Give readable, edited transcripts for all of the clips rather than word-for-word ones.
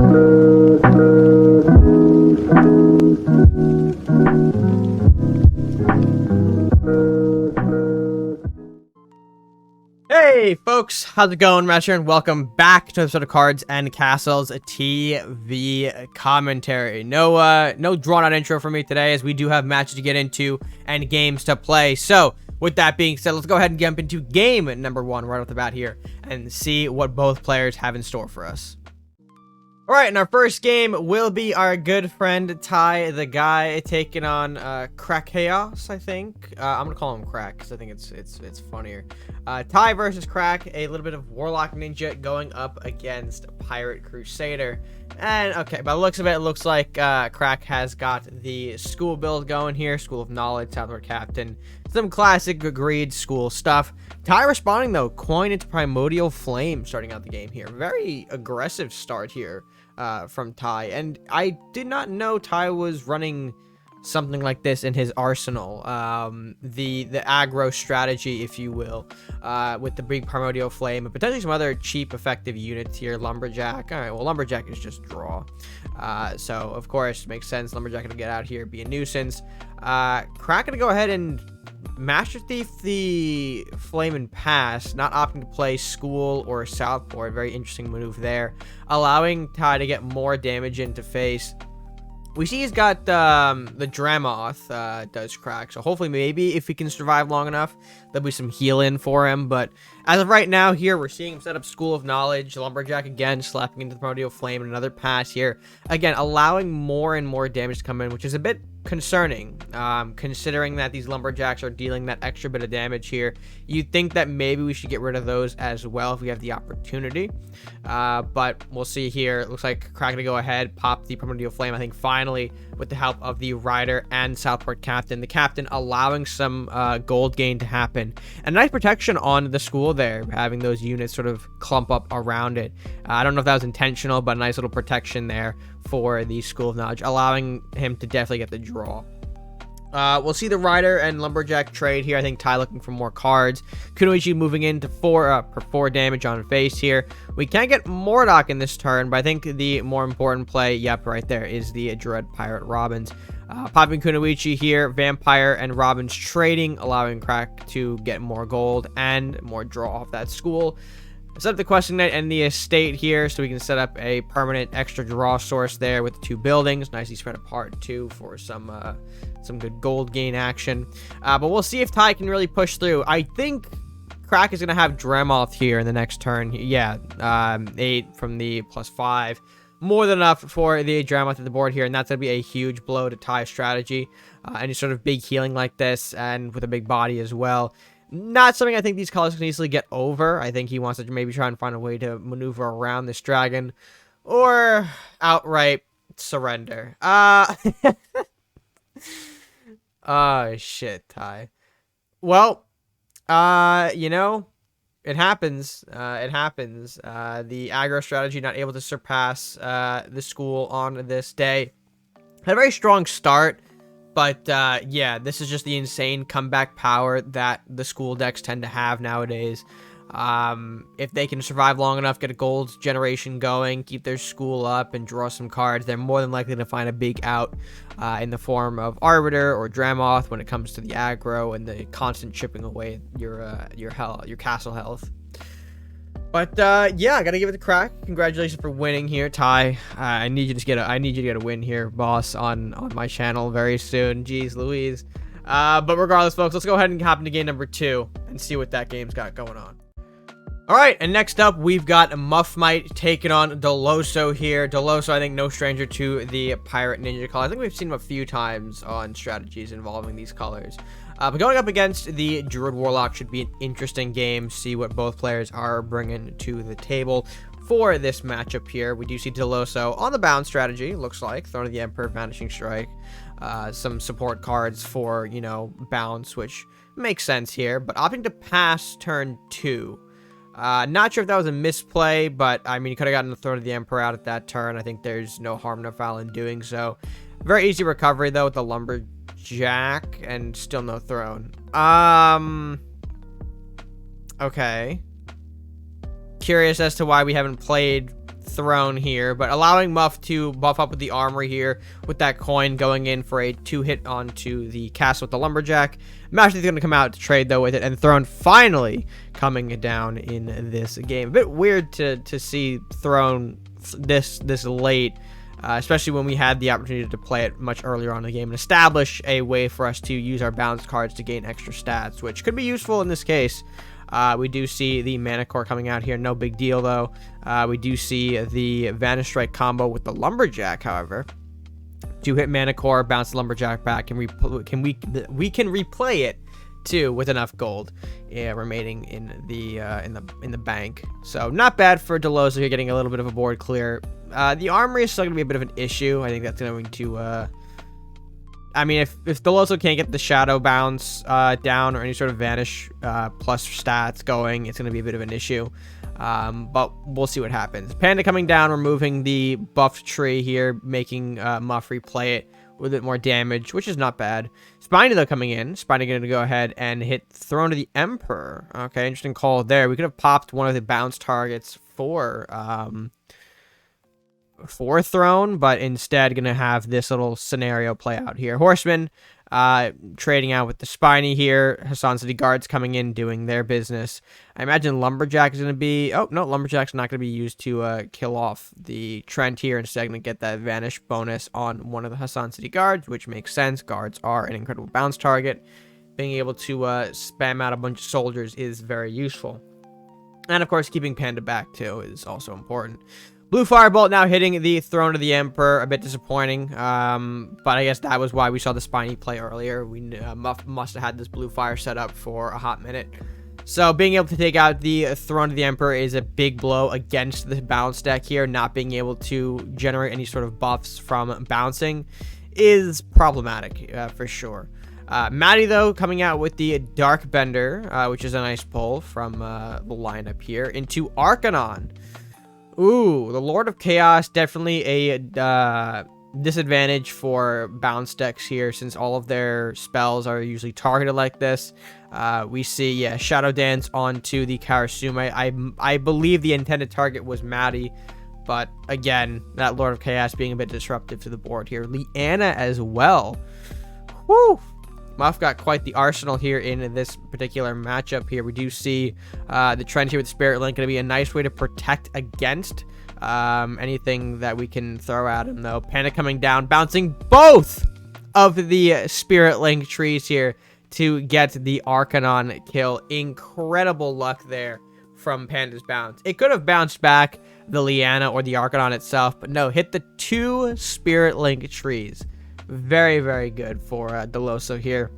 Hey folks, how's it going? RedMaster, and welcome back to an episode of Cards and Castles TV commentary. No drawn out intro for me today, as we do have matches to get into and games to play. So with that being said, let's go ahead and jump into game number one right off the bat here and see what both players have in store for us. Alright, and our first game will be our good friend TaiTheGuy taking on Krakaos, I think. I'm gonna call him Crack because I think it's funnier. Tai versus Crack, a little bit of Warlock Ninja going up against Pirate Crusader. And okay, by the looks of it, it looks like Crack has got the school build going here. School of Knowledge, Southward Captain. Some classic agreed school stuff. Tai responding though, coin into Primordial Flame starting out the game here. Very aggressive start here from Tai. And I did not know Tai was running something like this in his arsenal. The aggro strategy, if you will, with the big Primordial Flame and potentially some other cheap effective units here. Lumberjack. All right, well, Lumberjack is just draw. So of course makes sense. Lumberjack gonna get out here, be a nuisance. Crack gonna go ahead and Master Thief the Flame and pass, not opting to play School or Southport. Very interesting move there, allowing Tai to get more damage into face. We see he's got the Dramoth does Crack, so hopefully maybe if he can survive long enough, there'll be some heal-in for him. But as of right now here, we're seeing him set up School of Knowledge, Lumberjack again, slapping into the Primordial Flame, and another pass here. Again, allowing more and more damage to come in, which is a bit concerning, considering that these Lumberjacks are dealing that extra bit of damage here. You'd think that maybe we should get rid of those as well if we have the opportunity. But we'll see here. It looks like Crack to go ahead, pop the Primordial Flame, I think finally, with the help of the Rider and Southport Captain. The Captain allowing some gold gain to happen. And nice protection on the school there, having those units sort of clump up around it. I don't know if that was intentional, but a nice little protection there for the School of Knowledge, allowing him to definitely get the draw. We'll see the Rider and Lumberjack trade here. I think Tai looking for more cards. Kunoichi moving into for 4 damage on face here. We can't get Mordock in this turn, but I think the more important play, yep, right there, is the Dread Pirate Robins. Popping Kunoichi here, Vampire and Robins trading, allowing Crack to get more gold and more draw off that school. Set up the Questing Knight and the Estate here, so we can set up a permanent extra draw source there with the 2 buildings. Nicely spread apart too for some good gold gain action. But we'll see if Tai can really push through. I think Crack is gonna have Dramoth here in the next turn. Yeah, 8 from the +5. More than enough for the Dramoth at the board here, and that's gonna be a huge blow to Tai's strategy. Any sort of big healing like this, and with a big body as well. Not something I think these colors can easily get over. I think he wants to maybe try and find a way to maneuver around this dragon, or outright surrender. Oh shit, Tai. Well, you know, it happens. It happens. The aggro strategy not able to surpass the school on this day. Had a very strong start. But, yeah, this is just the insane comeback power that the school decks tend to have nowadays. If they can survive long enough, get a gold generation going, keep their school up, and draw some cards, they're more than likely to find a big out in the form of Arbiter or Dramoth when it comes to the aggro and the constant chipping away your castle health. But yeah, I gotta give it a Crack. Congratulations for winning here, Tai. I need you to get a win here, boss, on my channel very soon. Jeez Louise. But regardless, folks, let's go ahead and hop into game number 2 and see what that game's got going on. All right, and next up, we've got MuffMight taking on Doloso here. Doloso, I think, no stranger to the Pirate Ninja color. I think we've seen him a few times on strategies involving these colors. But going up against the Druid Warlock should be an interesting game. See what both players are bringing to the table for this matchup here. We do see Doloso on the bound strategy, looks like. Throne of the Emperor, Vanishing Strike. Some support cards for, you know, bounce, which makes sense here. But opting to pass turn 2. Not sure if that was a misplay, but I mean, you could have gotten the Throne of the Emperor out at that turn. I think there's no harm, no foul in doing so. Very easy recovery, though, with the Lumberjack, and still no Throne. Okay. Curious as to why we haven't played throne here, but allowing Muff to buff up with the armory here with that coin going in for a 2-hit onto the castle with the lumberjack. Master's going to come out to trade though with it, and throne finally coming down in this game. A bit weird to see throne this late, especially when we had the opportunity to play it much earlier on in the game and establish a way for us to use our balance cards to gain extra stats, which could be useful in this case. We do see the mana core coming out here, no big deal though. We do see the Vanish Strike combo with the lumberjack, however. 2-hit mana core, bounce the lumberjack back, and we can replay it too with enough gold remaining in the bank. So not bad for doloso here, getting a little bit of a board clear. The armory is still gonna be a bit of an issue. I think that's going to I mean, if doloso can't get the shadow bounce down or any sort of vanish plus stats going, it's going to be a bit of an issue. But we'll see what happens. Panda coming down, removing the buffed tree here, making Muff replay it with a bit more damage, which is not bad. Spiny, though, coming in. Spiny going to go ahead and hit Throne of the Emperor. Okay, interesting call there. We could have popped one of the bounce targets for Throne, but instead gonna have this little scenario play out here. Horseman trading out with the Spiny here. Hassan City Guards coming in, doing their business. I imagine Lumberjack is gonna be... Oh, no, Lumberjack's not gonna be used to kill off the Trent here. Instead, gonna get that Vanish bonus on one of the Hassan City Guards, which makes sense. Guards are an incredible bounce target. Being able to spam out a bunch of soldiers is very useful. And, of course, keeping Panda back, too, is also important. Blue Firebolt now hitting the Throne of the Emperor. A bit disappointing, but I guess that was why we saw the Spiny play earlier. We Muff must have had this Blue Fire set up for a hot minute. So being able to take out the Throne of the Emperor is a big blow against the bounce deck here. Not being able to generate any sort of buffs from bouncing is problematic for sure. Maddie, though, coming out with the Dark Bender, which is a nice pull from the lineup here, into Arcanon. Ooh, the Lord of Chaos, definitely a disadvantage for bounce decks here, since all of their spells are usually targeted like this. We see, yeah, Shadow Dance onto the Karasume. I believe the intended target was Maddie, but again, that Lord of Chaos being a bit disruptive to the board here. Leanna as well. Woo! Muff got quite the arsenal here in this particular matchup here. We do see the trend here with Spirit Link going to be a nice way to protect against anything that we can throw at him, though. Panda coming down, bouncing both of the Spirit Link trees here to get the Arcanon kill. Incredible luck there from Panda's bounce. It could have bounced back the Liana or the Arcanon itself, but no, hit the 2 Spirit Link trees. Very, very good for doloso here.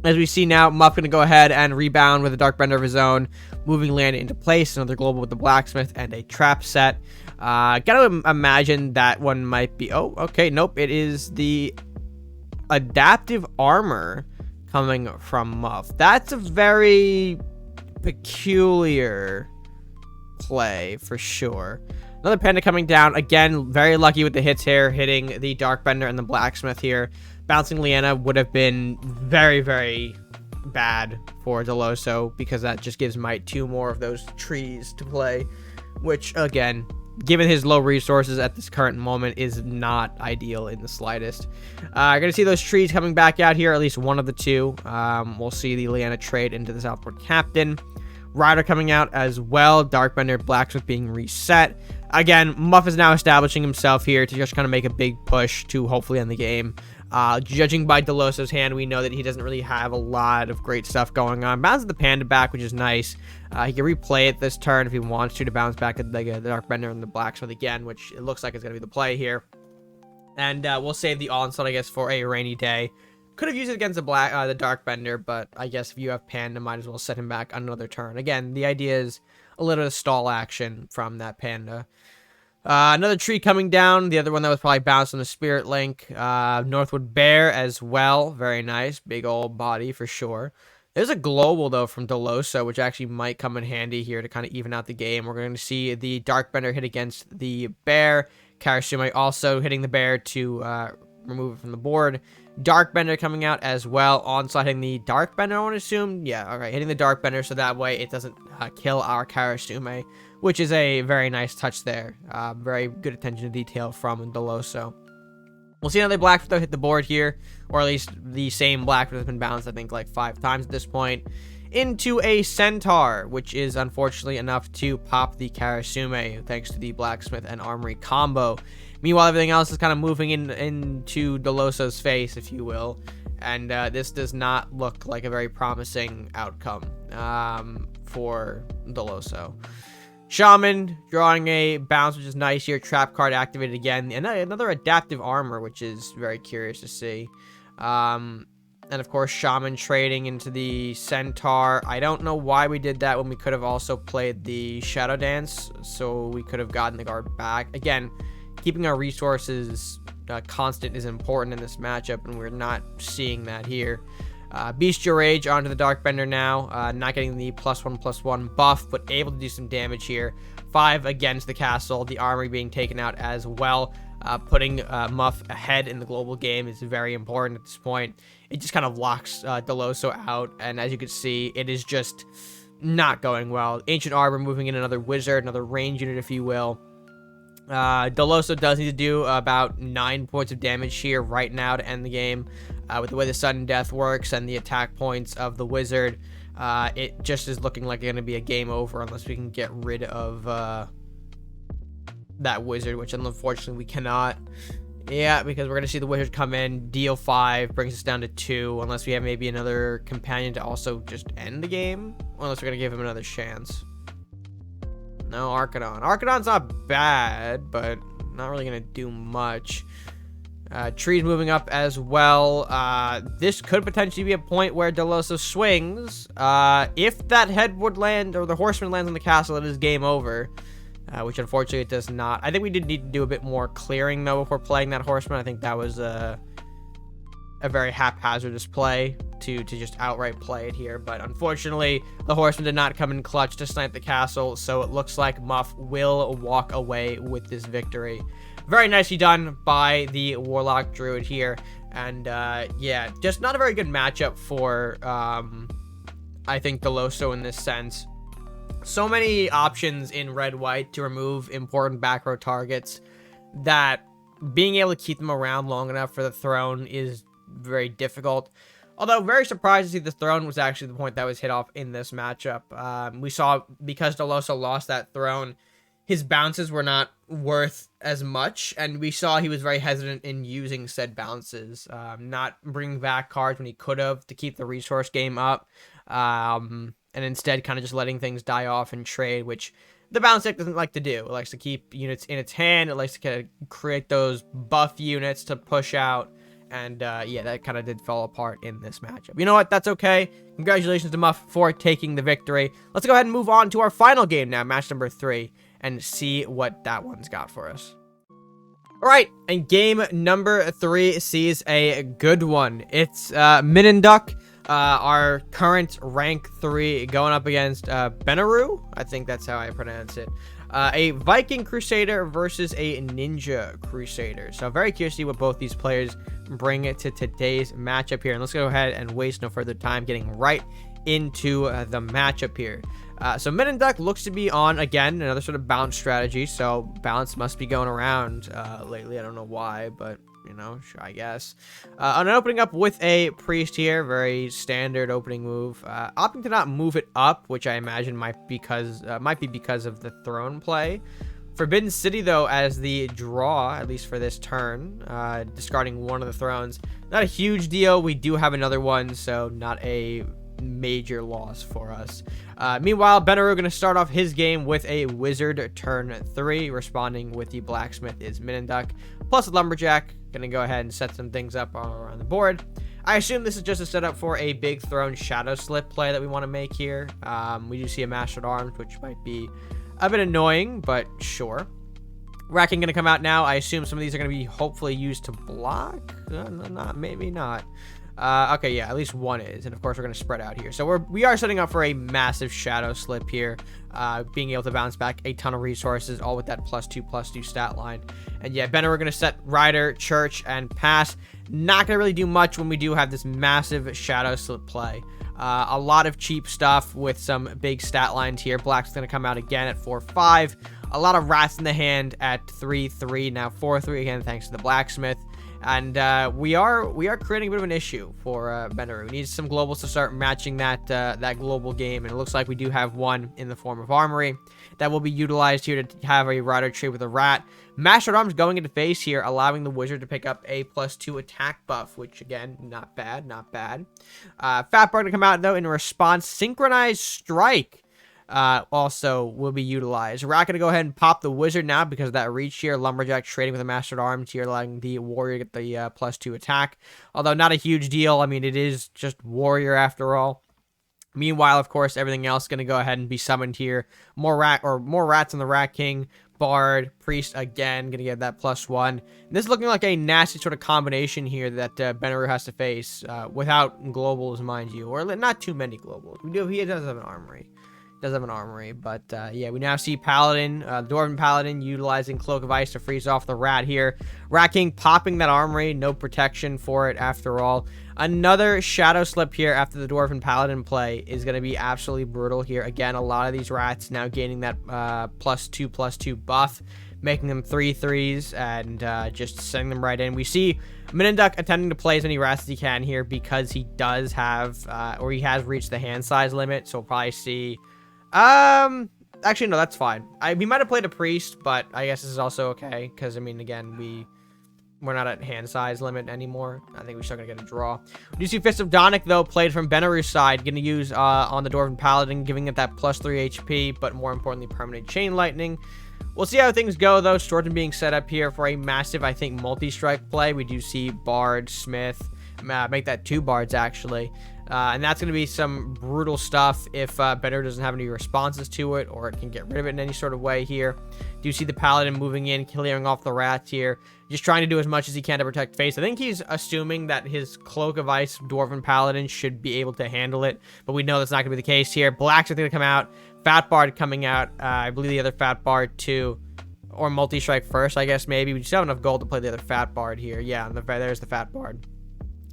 As we see now, Muff going to go ahead and rebound with a Dark Bender of his own, moving land into place. Another global with the Blacksmith and a trap set. Gotta imagine that one might be... Oh, okay, nope. It is the adaptive armor coming from Muff. That's a very peculiar play for sure. Another Panda coming down. Again, very lucky with the hits here, hitting the Dark Bender and the Blacksmith here. Bouncing Liana would have been very, very bad for doloso, because that just gives Might 2 more of those trees to play, which, again, given his low resources at this current moment, is not ideal in the slightest. Gonna see those trees coming back out here, at least one of the 2. We'll see the Liana trade into the Southport Captain. Rider coming out as well. Darkbender, Blacksmith being reset. Again, Muff is now establishing himself here to just kind of make a big push to hopefully end the game. Judging by doloso's hand, we know that he doesn't really have a lot of great stuff going on. Bounces the Panda back, which is nice. He can replay it this turn if he wants to bounce back the Darkbender and the Blacksmith again, which it looks like is going to be the play here. And we'll save the Onslaught, I guess, for a rainy day. Could have used it against the Darkbender, but I guess if you have Panda, might as well set him back on another turn. Again, the idea is a little bit of stall action from that Panda. Another tree coming down. The other one that was probably bounced on the Spirit Link. Northwood Bear as well. Very nice. Big old body for sure. There's a global, though, from doloso, which actually might come in handy here to kind of even out the game. We're going to see the Darkbender hit against the Bear. Karasume also hitting the Bear to remove it from the board. Darkbender coming out as well. Onslaught hitting the Darkbender, I want to assume. Yeah, alright, hitting the Darkbender so that way it doesn't kill our Karasume, which is a very nice touch there. Very good attention to detail from Doloso. We'll see another Blackfoot though hit the board here, or at least the same Blackfoot has been bounced, I think, like 5 times at this point, into a Centaur, which is unfortunately enough to pop the Karasume, thanks to the Blacksmith and Armory combo. Meanwhile, everything else is kind of moving into Doloso's face, if you will, and this does not look like a very promising outcome for Doloso. Shaman drawing a bounce, which is nice here. Trap card activated again. And another adaptive armor, which is very curious to see. And of course, Shaman trading into the Centaur. I don't know why we did that when we could have also played the Shadow Dance, so we could have gotten the guard back. Again, keeping our resources constant is important in this matchup, and we're not seeing that here. Bestial Rage onto the Darkbender now, not getting the +1/+1 buff, but able to do some damage here. 5 against the castle, the armory being taken out as well. Putting Muff ahead in the global game is very important at this point. It just kind of locks Doloso out, and as you can see, it is just not going well. Ancient Arbor moving in another wizard, another range unit, if you will. Doloso does need to do about 9 points of damage here right now to end the game. With the way the sudden death works and the attack points of the wizard, it just is looking like it's going to be a game over unless we can get rid of that wizard, which unfortunately we cannot. Yeah, because we're going to see the wizard come in, deal 5, brings us down to 2, unless we have maybe another companion to also just end the game, unless we're going to give him another chance. No, Archidon. Archidon's not bad, but not really going to do much. Trees moving up as well. This could potentially be a point where Doloso swings. If that head would land, or the horseman lands on the castle, it is game over. Which unfortunately it does not. I think we did need to do a bit more clearing though before playing that horseman. I think that was a very haphazardous play to just outright play it here. But unfortunately, the horseman did not come in clutch to snipe the castle, so it looks like Muff will walk away with this victory. Very nicely done by the Warlock Druid here. And yeah, just not a very good matchup for, I think, Doloso in this sense. So many options in red-white to remove important back row targets that being able to keep them around long enough for the throne is very difficult. Although, very surprised to see the throne was actually the point that was hit off in this matchup. We saw, because Doloso lost that throne, his bounces were not worth as much, and we saw he was very hesitant in using said bounces, not bringing back cards when he could have to keep the resource game up, and instead kind of just letting things die off and trade, which the bounce deck doesn't like to do. It likes to keep units in its hand, it likes to kind of create those buff units to push out, and yeah, that kind of did fall apart in this matchup. You know what? That's okay. Congratulations to Muff for taking the victory. Let's go ahead and move on to our final game now, match number 3, and see what that one's got for us. All right, and game number 3 sees a good one. It's Mininduk, our current rank 3, going up against Benorru. I think that's how I pronounce it. A Viking Crusader versus a Ninja Crusader. So very curious to see what both these players bring it to today's matchup here. And let's go ahead and waste no further time getting right into the matchup here. So Mininduk looks to be on, again, another sort of bounce strategy. So balance must be going around lately. I don't know why, but, you know, sure, I guess. On opening up with a priest here, very standard opening move. Opting to not move it up, which I imagine might be because of the throne play. Forbidden City, though, as the draw, at least for this turn, discarding one of the thrones. Not a huge deal. We do have another one, so not a major loss for us. Meanwhile, Benorru going to start off his game with a wizard turn 3. Responding with the blacksmith is Mininduk, plus a lumberjack. Going to go ahead and set some things up on the board. I assume this is just a setup for a big throne shadow slip play that we want to make here. We do see a mastered arms, which might be a bit annoying, but sure. Racking going to come out now. I assume some of these are going to be hopefully used to block. Maybe not. Okay, yeah, at least one is, and of course we're going to spread out here. So we are setting up for a massive shadow slip here, being able to bounce back a ton of resources, all with that +2/+2 stat line. And yeah, Benner, we're going to set Rider, Church, and Pass. Not going to really do much when we do have this massive shadow slip play. A lot of cheap stuff with some big stat lines here. Black's going to come out again at 4-5. A lot of rats in the hand at 3-3. Now 4-3 again, thanks to the blacksmith. And we are creating a bit of an issue for benorru. We need some globals to start matching that that global game, and it looks like we do have one in the form of armory that will be utilized here to have a rider trade with a rat. Master Arms going into face here, allowing the wizard to pick up a +2 attack buff, which again, not bad, not bad. Fat Bar to come out though in response. Synchronized Strike also will be utilized. We're not going to go ahead and pop the wizard now because of that reach here. Lumberjack trading with a Master Arms here, allowing the warrior to get the +2 attack. Although not a huge deal. I mean, it is just warrior after all. Meanwhile, of course, everything else is going to go ahead and be summoned here. More rats on the Rat King. Bard, Priest again, going to get that +1. And this is looking like a nasty sort of combination here that benorru has to face without globals, mind you. Or not too many globals. He does have an armory. But yeah, we now see Paladin, Dwarven Paladin, utilizing Cloak of Ice to freeze off the rat here. Rat King popping that armory, no protection for it after all. Another Shadow Slip here after the Dwarven Paladin play is going to be absolutely brutal here. Again, a lot of these rats now gaining that +2/+2 buff, making them 3/3s and just sending them right in. We see Mininduk attempting to play as many rats as he can here because he does have, or he has reached the hand size limit, so we'll probably see... actually, no, that's fine. We might have played a priest, but I guess this is also okay, because, I mean, again, we're not at hand size limit anymore. I think we're still gonna get a draw. We do see Fist of Donic, though, played from benorru's side, gonna use on the Dwarven Paladin, giving it that +3 HP, but more importantly, permanent Chain Lightning. We'll see how things go, though. Swordsman being set up here for a massive, I think, multi-strike play. We do see Bard, Smith, make that 2 Bards, actually. And that's going to be some brutal stuff if benorru doesn't have any responses to it, or it can get rid of it in any sort of way here. Do you see the Paladin moving in, clearing off the rats here, just trying to do as much as he can to protect face. I think he's assuming that his Cloak of Ice Dwarven Paladin should be able to handle it, but we know that's not going to be the case here. Black's going to come out, Fat Bard coming out, I believe the other Fat Bard too, or multi-strike first, I guess, maybe. We just have enough gold to play the other Fat Bard here. Yeah, there's the Fat Bard.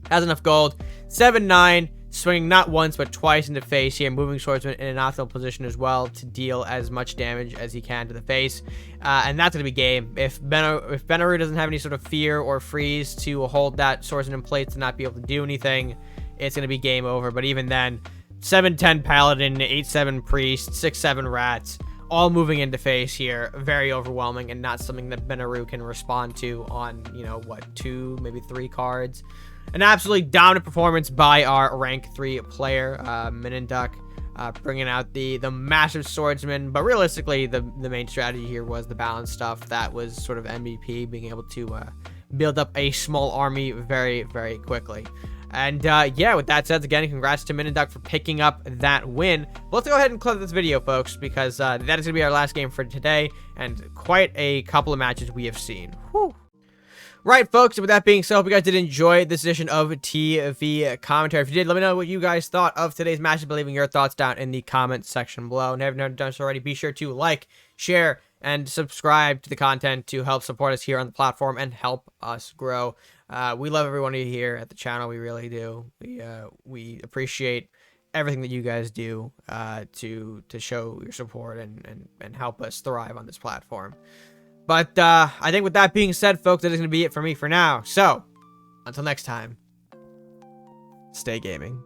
Has enough gold. 7-9. Swinging not once, but twice into face here, moving Swordsman in an optimal position as well to deal as much damage as he can to the face. And that's going to be game. If benorru doesn't have any sort of fear or freeze to hold that Swordsman in place to not be able to do anything, it's going to be game over. But even then, 7-10 Paladin, 8-7 Priest, 6-7 Rats, all moving into face here. Very overwhelming and not something that benorru can respond to on, you know, what, 2, maybe 3 cards. An absolutely dominant performance by our rank 3 player, Mininduk, bringing out the massive swordsman. But realistically, the main strategy here was the balance stuff. That was sort of MVP, being able to build up a small army very, very quickly. And yeah, with that said, again, congrats to Mininduk for picking up that win. But let's go ahead and close this video, folks, because that is going to be our last game for today, and quite a couple of matches we have seen. Whew. Right, folks, and with that being said, I hope you guys did enjoy this edition of TV Commentary. If you did, let me know what you guys thought of today's match, by leaving your thoughts down in the comments section below. And if you haven't done so already, be sure to like, share, and subscribe to the content to help support us here on the platform and help us grow. We love every one of you here at the channel. We really do. We appreciate everything that you guys do to show your support and help us thrive on this platform. But I think with that being said, folks, that is going to be it for me for now. So, until next time, stay gaming.